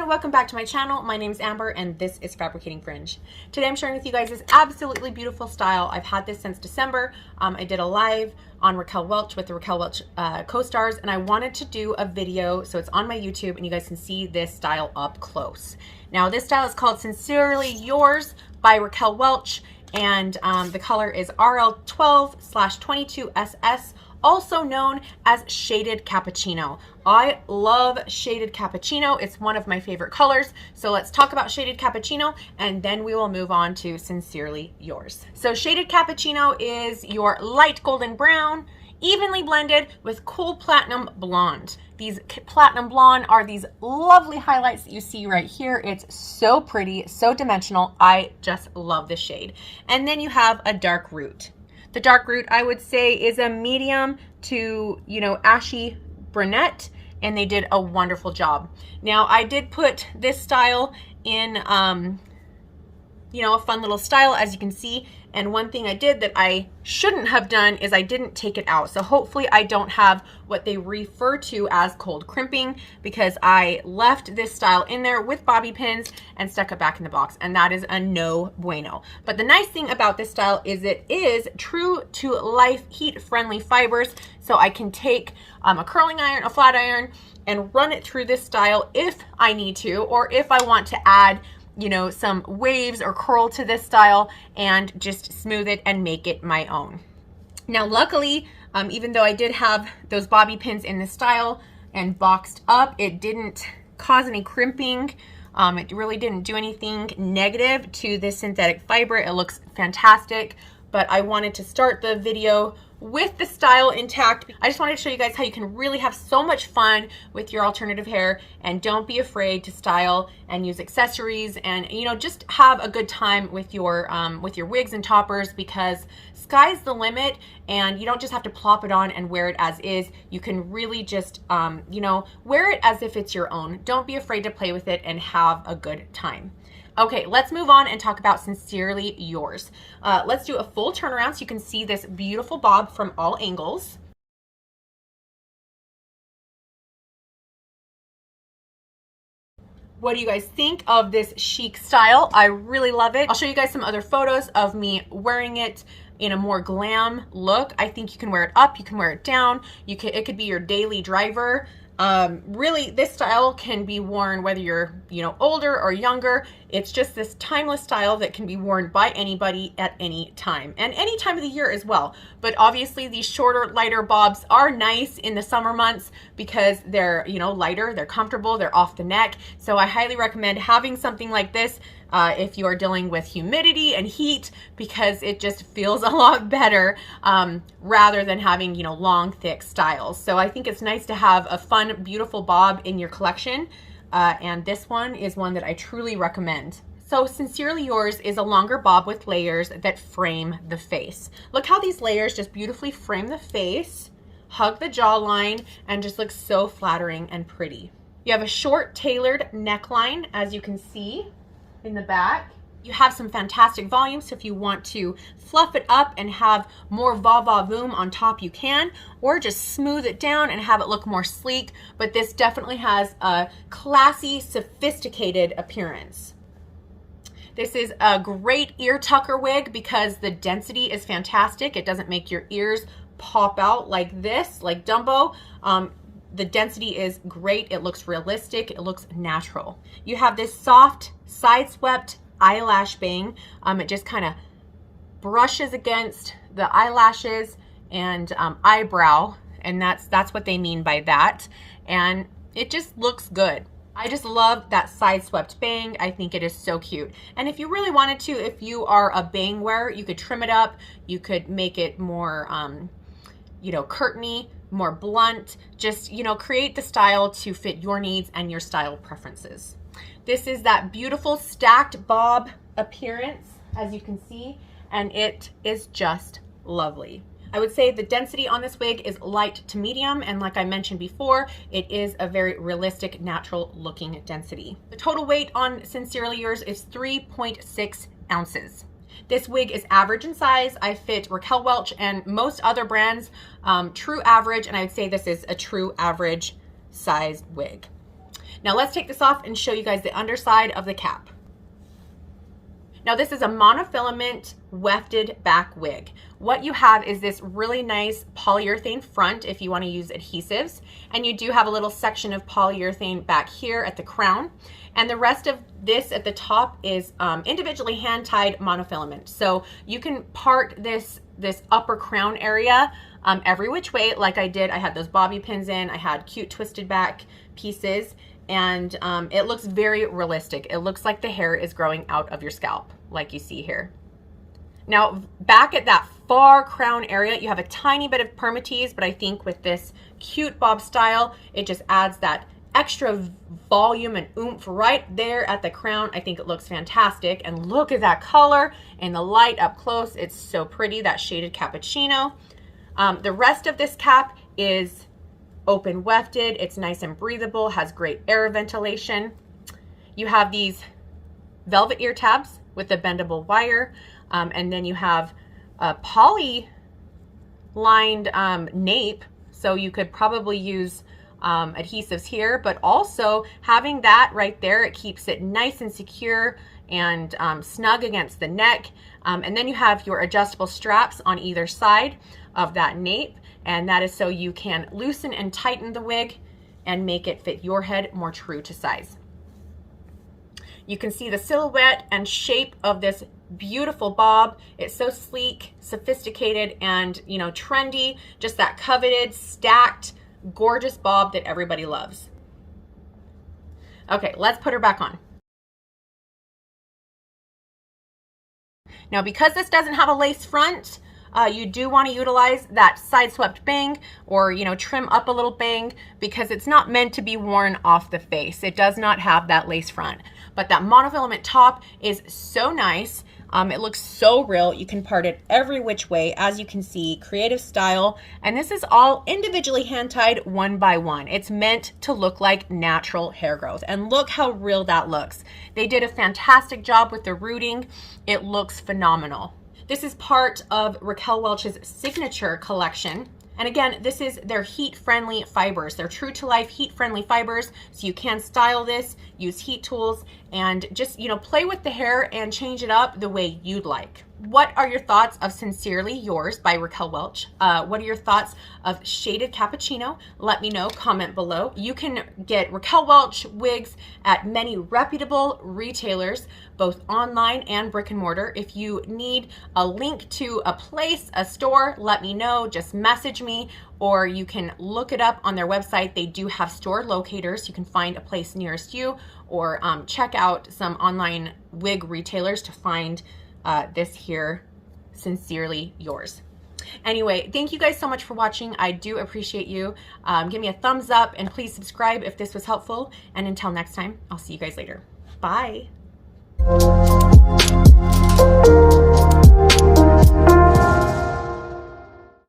welcome back to my channel. My name is Amber and this is Fabricating Fringe. Today I'm sharing with you guys this absolutely beautiful style. I've had this since December. I did a live on Raquel Welch with the Raquel Welch co-stars, and I wanted to do a video so it's on my YouTube and you guys can see this style up close. Now this style is called Sincerely Yours by Raquel Welch, and the color is RL12/22SS, also known as Shaded Cappuccino. I love Shaded Cappuccino. It's one of my favorite colors. So let's talk about Shaded Cappuccino and then we will move on to Sincerely Yours. So Shaded Cappuccino is your light golden brown, evenly blended with cool platinum blonde. These platinum blonde are these lovely highlights that you see right here. It's so pretty, so dimensional. I just love this shade. And then you have a dark root. The dark root, I would say, is a medium to, ashy brunette, and they did a wonderful job. Now, I did put this style in, a fun little style, as you can see. And one thing I did that I shouldn't have done is I didn't take it out. So hopefully I don't have what they refer to as cold crimping, because I left this style in there with bobby pins and stuck it back in the box. And that is a no bueno. But the nice thing about this style is it is true to life heat friendly fibers. So I can take a curling iron, a flat iron, and run it through this style if I need to, or if I want to add some waves or curl to this style and just smooth it and make it my own. Now, luckily, even though I did have those bobby pins in this style and boxed up, it didn't cause any crimping. It really didn't do anything negative to this synthetic fiber. It looks fantastic, but I wanted to start the video with the style intact. I just wanted to show you guys how you can really have so much fun with your alternative hair, and don't be afraid to style and use accessories, and just have a good time with your wigs and toppers, because sky's the limit, and you don't just have to plop it on and wear it as is. You can really just wear it as if it's your own. Don't be afraid to play with it and have a good time. Okay, let's move on and talk about Sincerely Yours. Let's do a full turnaround so you can see this beautiful bob from all angles. What do you guys think of this chic style? I really love it. I'll show you guys some other photos of me wearing it in a more glam look. I think you can wear it up, you can wear it down, it could be your daily driver. Really, this style can be worn whether you're, older or younger. It's just this timeless style that can be worn by anybody at any time, and any time of the year as well. But obviously these shorter, lighter bobs are nice in the summer months because they're, lighter, they're comfortable, they're off the neck. So I highly recommend having something like this if you are dealing with humidity and heat, because it just feels a lot better rather than having, long, thick styles. So I think it's nice to have a fun, beautiful bob in your collection. And this one is one that I truly recommend. So Sincerely Yours is a longer bob with layers that frame the face. Look how these layers just beautifully frame the face, hug the jawline, and just look so flattering and pretty. You have a short tailored neckline, as you can see in the back. You have some fantastic volume, so if you want to fluff it up and have more va-va-voom on top, you can, or just smooth it down and have it look more sleek. But this definitely has a classy, sophisticated appearance. This is a great ear tucker wig because the density is fantastic. It doesn't make your ears pop out like this, like Dumbo. The density is great. It looks realistic. It looks natural. You have this soft, side-swept eyelash bang. It just kind of brushes against the eyelashes and eyebrow, and that's what they mean by that. And it just looks good. I just love that side swept bang. I think it is so cute. And if you really wanted to, if you are a bang wearer, you could trim it up. You could make it more, curtainy, more blunt. Just, create the style to fit your needs and your style preferences. This is that beautiful stacked bob appearance, as you can see, and it is just lovely. I would say the density on this wig is light to medium, and like I mentioned before, it is a very realistic, natural looking density. The total weight on Sincerely Yours is 3.6 ounces. This wig is average in size. I fit Raquel Welch and most other brands true average, and I would say this is a true average size wig. Now let's take this off and show you guys the underside of the cap. Now this is a monofilament wefted back wig. What you have is this really nice polyurethane front if you want to use adhesives, and you do have a little section of polyurethane back here at the crown, and the rest of this at the top is individually hand-tied monofilament. So you can part this upper crown area every which way like I did. I had those bobby pins in, I had cute twisted back pieces, and it looks very realistic. It looks like the hair is growing out of your scalp like you see here. Now back at that far crown area, you have a tiny bit of permatease, but I think with this cute bob style, it just adds that extra volume and oomph right there at the crown. I think it looks fantastic. And look at that color in the light up close. It's so pretty, that shaded cappuccino. The rest of this cap is open wefted. It's nice and breathable, has great air ventilation. You have these velvet ear tabs with a bendable wire, and then you have a poly lined nape, so you could probably use adhesives here, but also having that right there, it keeps it nice and secure and snug against the neck. And then you have your adjustable straps on either side of that nape, and that is so you can loosen and tighten the wig and make it fit your head more true to size. You can see the silhouette and shape of this beautiful bob. It's so sleek, sophisticated, and trendy. Just that coveted, stacked, gorgeous bob that everybody loves. Okay, let's put her back on. Now, because this doesn't have a lace front, you do want to utilize that side swept bang, or trim up a little bang, because it's not meant to be worn off the face. It does not have that lace front, but that monofilament top is so nice. It looks so real. You can part it every which way, as you can see, creative style. And this is all individually hand tied one by one. It's meant to look like natural hair growth. And look how real that looks. They did a fantastic job with the rooting. It looks phenomenal. This is part of Raquel Welch's signature collection. And again, this is their heat-friendly fibers. They're true-to-life heat-friendly fibers, so you can style this, use heat tools, and just, play with the hair and change it up the way you'd like. What are your thoughts of Sincerely Yours by Raquel Welch? What are your thoughts of Shaded Cappuccino? Let me know, comment below. You can get Raquel Welch wigs at many reputable retailers, both online and brick and mortar. If you need a link to a place, a store, let me know, just message me, or you can look it up on their website. They do have store locators. You can find a place nearest you, or check out some online wig retailers to find this here, Sincerely Yours. Anyway, thank you guys so much for watching. I do appreciate you. Give me a thumbs up, and please subscribe if this was helpful. And until next time, I'll see you guys later. Bye.